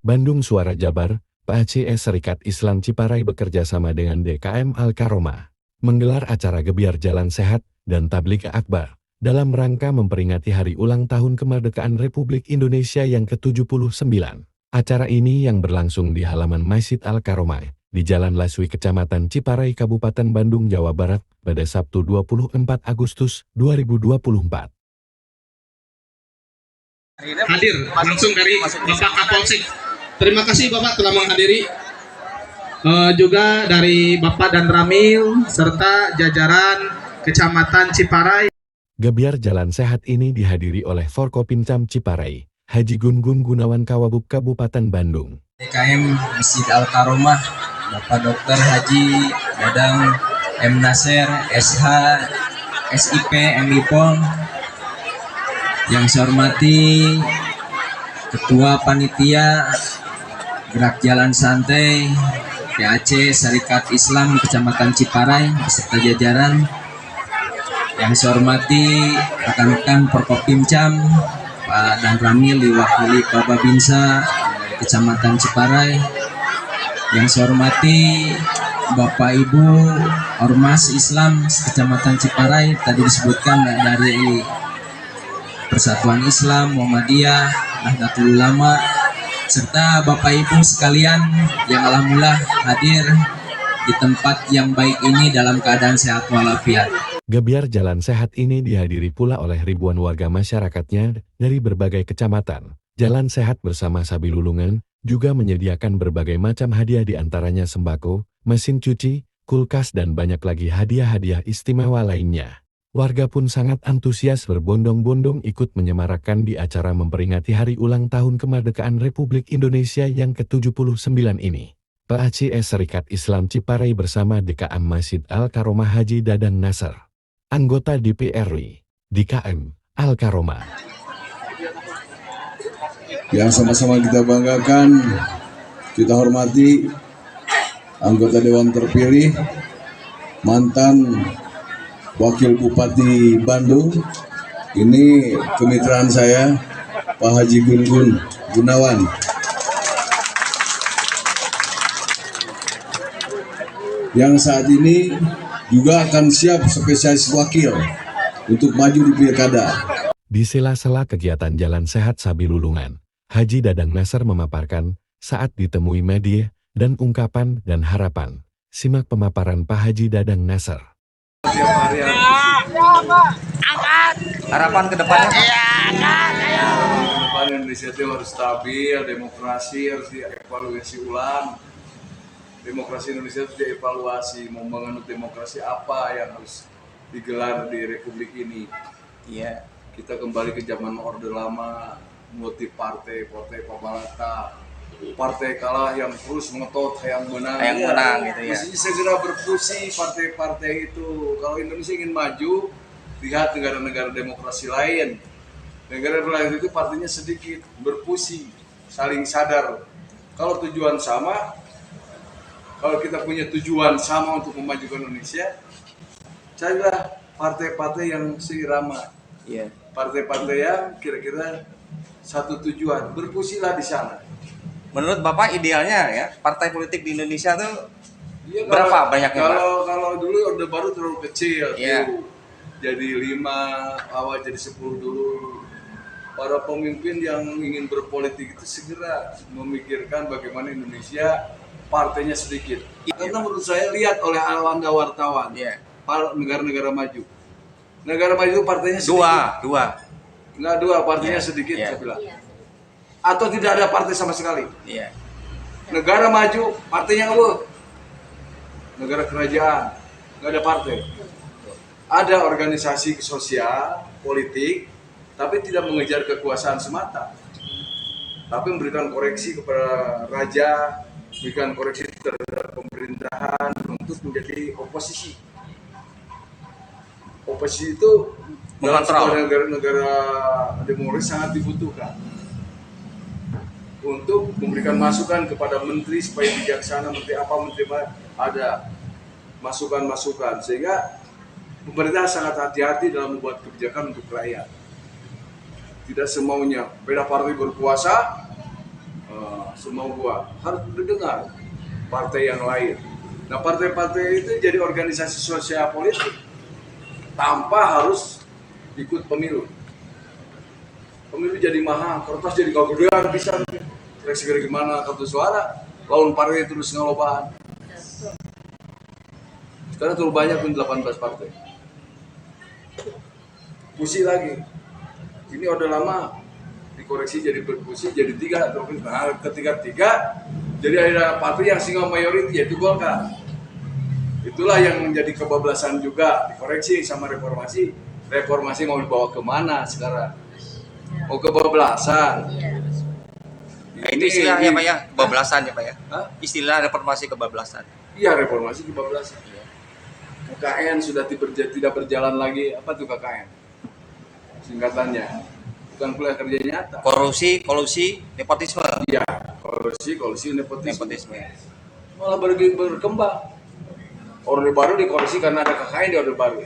Bandung Suara Jabar, PACS Serikat Islam Ciparai bekerja sama dengan DKM Al-Karomah menggelar acara Gebiar Jalan Sehat dan Tabligh Akbar dalam rangka memperingati hari ulang tahun kemerdekaan Republik Indonesia yang ke-79. Acara ini yang berlangsung di halaman Masjid Al-Karomah di Jalan Laswi Kecamatan Ciparai Kabupaten Bandung, Jawa Barat pada Sabtu 24 Agustus 2024. Hadir langsung dari Bapak Kapolsek. Terima kasih Bapak telah menghadiri. Juga dari Bapak dan Ramil serta jajaran Kecamatan Ciparai. Gebiar Jalan Sehat ini dihadiri oleh Forkopimcam Ciparai, Haji Gun-Gun Gunawan Kawabuk Kabupaten Bandung. DKM Masjid Al-Karomah, Bapak Dr. Haji Dadang M. Nasir, SH, SIP, MIPOL. Yang saya hormati Ketua Panitia Gerak Jalan Santai PAC Serikat Islam Kecamatan Ciparai beserta jajaran. Yang saya hormati rekan-rekan Forkopimcam Pak Dan Ramil diwakili Pak Babinsa dari Kecamatan Ciparai. Yang saya hormati Bapak Ibu Ormas Islam Kecamatan Ciparai, tadi disebutkan dari Persatuan Islam, Muhammadiyah, Nahdlatul Ulama, serta Bapak Ibu sekalian yang alhamdulillah hadir di tempat yang baik ini dalam keadaan sehat walafiat. Gebiar Jalan Sehat ini dihadiri pula oleh ribuan warga masyarakatnya dari berbagai kecamatan. Jalan Sehat bersama Sabilulungan juga menyediakan berbagai macam hadiah, di antaranya sembako, mesin cuci, kulkas, dan banyak lagi hadiah-hadiah istimewa lainnya. Warga pun sangat antusias berbondong-bondong ikut menyemarakan di acara memperingati hari ulang tahun kemerdekaan Republik Indonesia yang ke-79 ini. PACS Serikat Islam Ciparai bersama DKM Masjid Al-Karomah Haji Dadang Nasr, anggota DPR DKM Al-Karomah. Yang sama-sama kita banggakan, kita hormati anggota Dewan terpilih, mantan Wakil Bupati Bandung. Ini kemitraan saya, Pak Haji Gun-Gun Gunawan. Yang saat ini juga akan siap spesialis wakil untuk maju di pilkada. Di sela-sela kegiatan Jalan Sehat Sabilulungan, Haji Dadang Nasr memaparkan saat ditemui media dan ungkapan dan harapan. Simak pemaparan Pak Haji Dadang Nasr. Harapan ke depannya? Depan Indonesia itu harus stabil, demokrasi harus dievaluasi ulang. Demokrasi Indonesia harus dievaluasi, mau menganut demokrasi apa yang harus digelar di Republik ini. Iya. Kita kembali ke zaman Orde Lama, multi partai pabalata, partai kalah yang terus mengetot yang menang. Yang menang gitu ya. Mestinya segera berfusi partai-partai itu. Kalau Indonesia ingin maju, lihat negara-negara demokrasi lain. Negara lain itu partainya sedikit, berfusi, saling sadar. Kalau tujuan sama, kalau kita punya tujuan sama untuk memajukan Indonesia, carilah partai-partai yang seirama. Iya. Partai-partai yang kira-kira satu tujuan, berfusilah di sana. Menurut Bapak idealnya ya, partai politik di Indonesia tuh Ya, berapa banyaknya, Pak? Kalau dulu Orde Baru terlalu kecil, Iya. tuh. Jadi 5, awal jadi 10 dulu. Para pemimpin yang ingin berpolitik itu segera memikirkan bagaimana Indonesia partainya sedikit. Karena menurut saya lihat oleh Anda wartawan, Iya. negara-negara maju. Negara maju itu partainya sedikit. Dua, partainya Iya. sedikit, Iya. saya bilang. Atau tidak ada partai sama sekali. Iya. Negara maju, partainya nggak. Negara kerajaan, nggak ada partai. Ada organisasi sosial, politik, tapi tidak mengejar kekuasaan semata. Tapi memberikan koreksi kepada raja, memberikan koreksi terhadap pemerintahan untuk menjadi oposisi. Oposisi itu dalam sebuah negara demokrasi sangat dibutuhkan untuk memberikan masukan kepada menteri supaya bijaksana, menteri ada masukan-masukan, sehingga pemerintah sangat hati-hati dalam membuat kebijakan untuk rakyat. Tidak semaunya, beda partai berkuasa, semau gua harus mendengar partai yang lain. Nah, partai-partai itu jadi organisasi sosial politik tanpa harus ikut pemilu. Pemilu jadi mahal, kertas jadi kegedean bisa. Segera gimana kartu suara, lawan partai terus ngelobaan. Sekarang terlalu banyak pun 18 partai. Fusi lagi. Ini udah lama dikoreksi jadi berfusi jadi 3 terus. Nah, ketiga jadi ada partai yang single majority yaitu Golkar. Itulah yang menjadi kebablasan juga, dikoreksi sama reformasi. Reformasi mau dibawa kemana sekarang? Mau kebablasan. Nah, itu istilahnya Pak ya, kebablasan ya Pak ya. Hah? Istilah reformasi kebablasan. Iya, reformasi kebablasan. KKN sudah tidak berjalan lagi. Apa tuh KKN? Singkatannya. Bukan kuliah kerja nyata. Korupsi, kolusi, nepotisme. Iya, kolusi, nepotisme. Nepotisme. Malah berkembang. Orde Baru dikoreksi karena ada KKN di Orde Baru.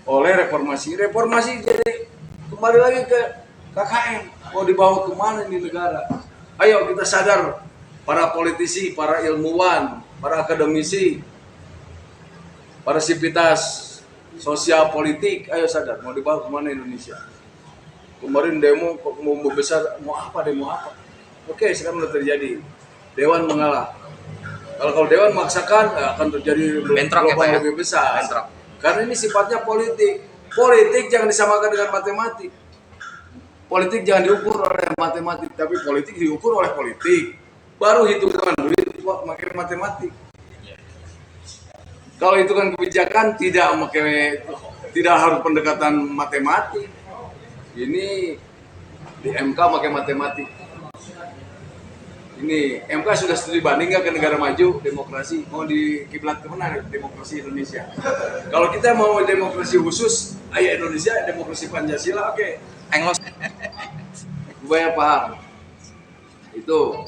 Oleh reformasi jadi kembali lagi ke KKN. Mau dibawa kemana di negara? Ayo kita sadar, para politisi, para ilmuwan, para akademisi, para sivitas sosial politik, ayo sadar, mau dibawa kemana Indonesia? Kemarin demo mau besar, mau apa? Oke, sekarang sudah terjadi. Dewan mengalah. Kalau Dewan memaksakan akan terjadi bentrok ya, Pak, ya? lebih besar. Bentrok. Karena ini sifatnya politik. Politik jangan disamakan dengan matematik. Politik jangan diukur oleh matematik, tapi politik diukur oleh politik. Baru hitungan duit pakai matematik. Kalau hitungan kebijakan tidak harus pendekatan matematik. Ini di MK pakai matematik. Ini MK sudah studi banding nggak ke negara maju demokrasi, mau di kiblat kemana demokrasi Indonesia? Kalau kita mau demokrasi khusus, ayo Indonesia demokrasi Pancasila, oke. Englos. Supaya paham. Itu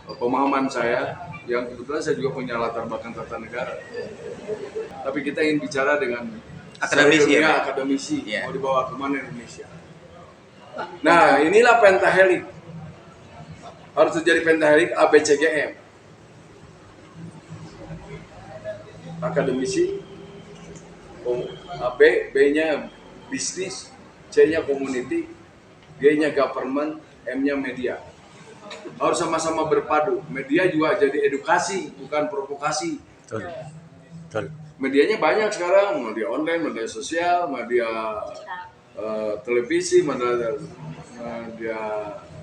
pemahaman saya, yang kebetulan saya juga punya latar belakang tata negara. Tapi kita ingin bicara dengan Akademisi ya, akademisi, ya. Mau dibawa kemana Indonesia? Nah, inilah pentahelik. Harus terjadi pentahelik ABCGM. Akademisi, B-nya bisnis, C-nya community, G-nya government, M-nya media. Harus sama-sama berpadu. Media juga jadi edukasi, bukan provokasi. Betul. Medianya banyak sekarang, media online, media sosial, media televisi, media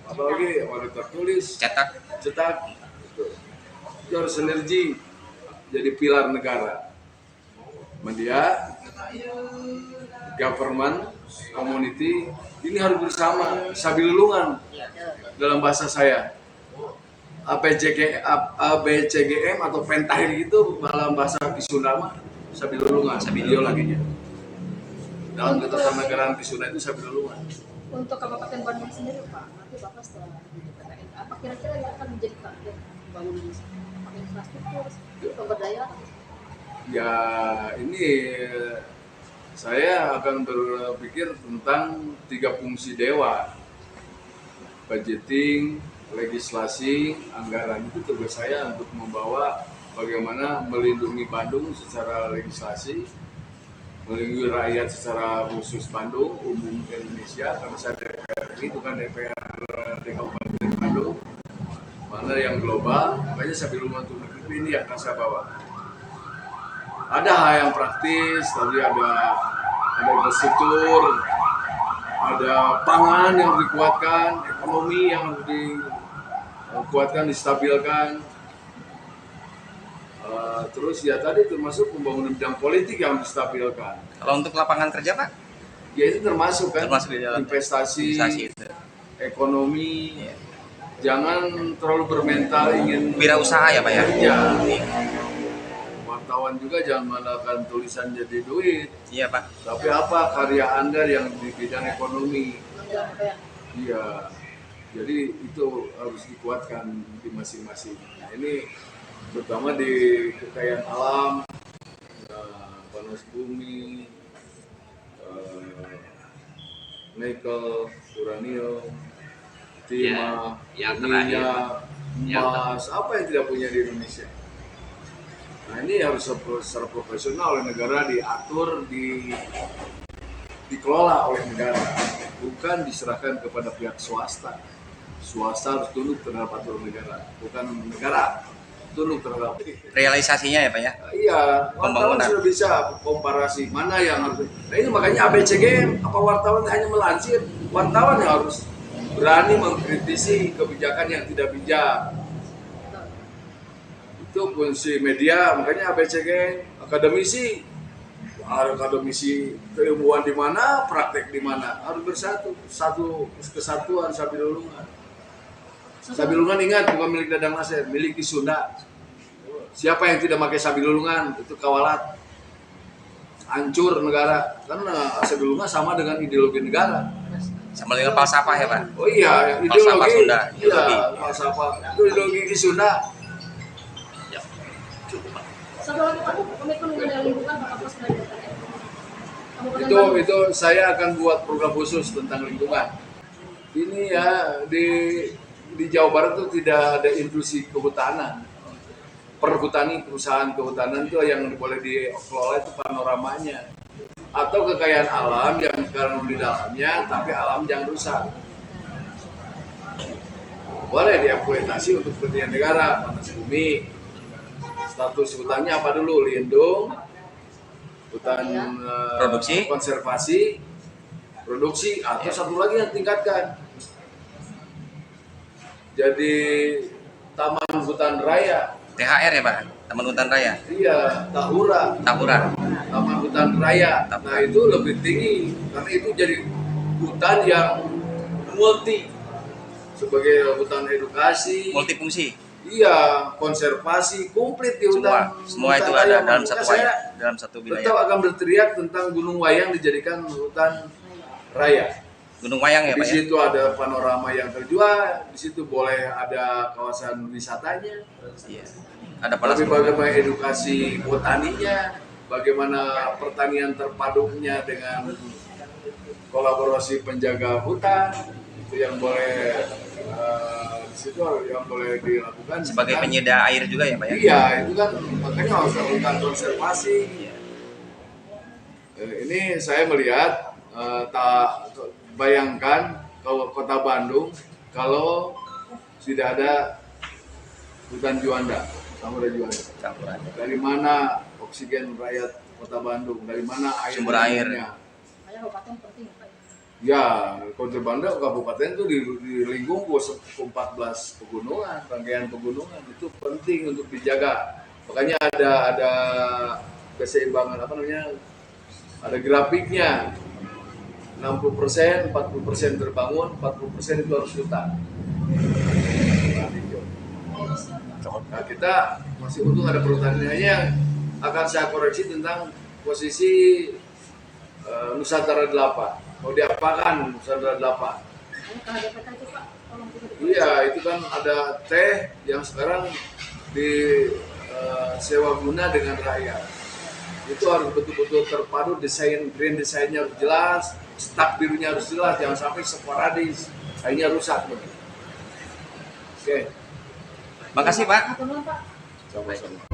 apa lagi, media tertulis, Cetak. Itu harus sinergi jadi pilar negara. Media, government, community, ini harus bersama, sabilulungan dalam bahasa saya. ABCGM atau pentahelik itu dalam bahasa Kisunda sabilulungan, ideologinya. Dalam ketatanegaraan Kisunda itu sabilulungan. Untuk Kabupaten Bandung sendiri Pak, nanti Bapak setelah PKN, apa kira-kira yang akan menjadi target pembangunan infrastruktur, pemberdayaan? Ya, ini saya akan berpikir tentang 3 fungsi dewan. Budgeting, legislasi, anggaran, itu tugas saya untuk membawa bagaimana melindungi Bandung secara legislasi, melindungi rakyat secara khusus Bandung, umum Indonesia, karena saya DPR itu kan DPR di Kabupaten Bandung, mana yang global, makanya saya bilang untuk negeri ini yang akan saya bawa. Ada hal yang praktis, tadi ada infrastruktur, ada pangan yang harus dikuatkan, ekonomi yang harus dikuatkan, distabilkan. Terus ya tadi termasuk pembangunan bidang politik yang distabilkan. Kalau untuk lapangan kerja Pak? Ya itu termasuk kan, Termasuk di dalam investasi itu. ekonomi. Iya. Jangan terlalu bermental ingin Wirausaha ya Pak ya? Iya. Wartawan juga jangan mengandalkan tulisan jadi duit. Iya Pak. Tapi apa karya Anda yang di bidang ekonomi? Iya. Jadi itu harus dikuatkan di masing-masing. Nah, ini terutama di kekayaan alam, panas bumi, nikel, uranium, timah, yang terakhir. minyak, emas, apa yang tidak punya di Indonesia. Nah ini harus secara profesional oleh negara diatur, dikelola oleh negara, bukan diserahkan kepada pihak swasta. Swasta harus tunduk terhadap aturan negara, bukan negara tunduk terhadap. Realisasinya ya Pak ya. Iya, wartawan Pembangunan. sudah bisa komparasi mana yang harus. Nah ini makanya ABCG apa wartawan hanya melansir, wartawan yang harus berani mengkritisi kebijakan yang tidak bijak. Itu fungsi media, makanya ABCG akademisi keilmuan di mana, praktek di mana, harus bersatu, satu kesatuan Sabilulungan. Sabilulungan ingat bukan milik Dadang Nasir, milik di Sunda. Siapa yang tidak pakai Sabilulungan itu kawalat, hancur negara. Karena Sabilulungan sama dengan ideologi negara. Sama dengan falsafah ya Pak. Oh iya, Falsafah ideologi. Sunda, ideologi. Iya, falsafah. Itu ideologi di Sunda. Satu lagi Pak, komitmen mengenai lingkungan Pak Kapolres dari DPR. Kabupaten Bandung. Itu saya akan buat program khusus tentang lingkungan. Ini ya di Jawa Barat tuh tidak ada industri kehutanan. Perhutani, perusahaan kehutanan itu yang boleh dikelola itu panoramanya atau kekayaan alam yang sekarang di dalamnya, tapi alam jangan rusak. Boleh dieksploitasi untuk kepentingan negara, panas bumi. Status hutannya apa dulu? Lindung, hutan Produksi. konservasi, produksi, atau satu lagi yang tingkatkan. Jadi taman hutan raya. THR ya Pak. Taman Hutan Raya. Iya, Tahura, taman hutan raya. Nah itu lebih tinggi karena itu jadi hutan yang multi sebagai hutan edukasi. Multifungsi. Iya, konservasi komplit di hutan. Semua itu hutan ada raya. dalam Makanya satu saya wilayah, dalam satu tetap wilayah. akan berteriak tentang Gunung Wayang dijadikan hutan raya. Gunung Wayang ya Di Pak ya. situ ada panorama yang terjual, di situ boleh ada kawasan wisatanya. Iya. Ada panas Tapi bagaimana edukasi botaninya, bagaimana pertanian terpadunya dengan kolaborasi penjaga hutan, itu yang boleh di situ yang boleh dilakukan. sebagai Kan- penyedia air juga ya Pak ya. Iya, itu kan makanya harus ada hutan konservasi. Ini saya melihat bayangkan kalau kota Bandung kalau tidak ada hutan Juanda, samudra Juanda. Campuran. Dari mana oksigen rakyat kota Bandung? Dari mana air? Sumber air. minumnya? Makanya kabupaten penting Pak. Ya, Kota Bandung kabupaten itu dilingkung 14 pegunungan, rangkaian pegunungan itu penting untuk dijaga. Makanya ada keseimbangan apa namanya? Ada grafiknya. 60%, 40% terbangun, 40% itu harus hutan. Nah, kita masih untung ada perhutaniannya yang akan saya koreksi tentang posisi Nusantara 8. Mau diapakan Nusantara 8? Makanya KHDPK itu Pak, tolong juga Iya, itu kan ada teh yang sekarang sewa guna dengan rakyat. Itu harus betul-betul terpadu, green desainnya harus jelas, stak birunya harus jelas, jangan sampai sporadis, akhirnya rusak. Oke. Makasih Pak. Atau Pak. Sama-sama.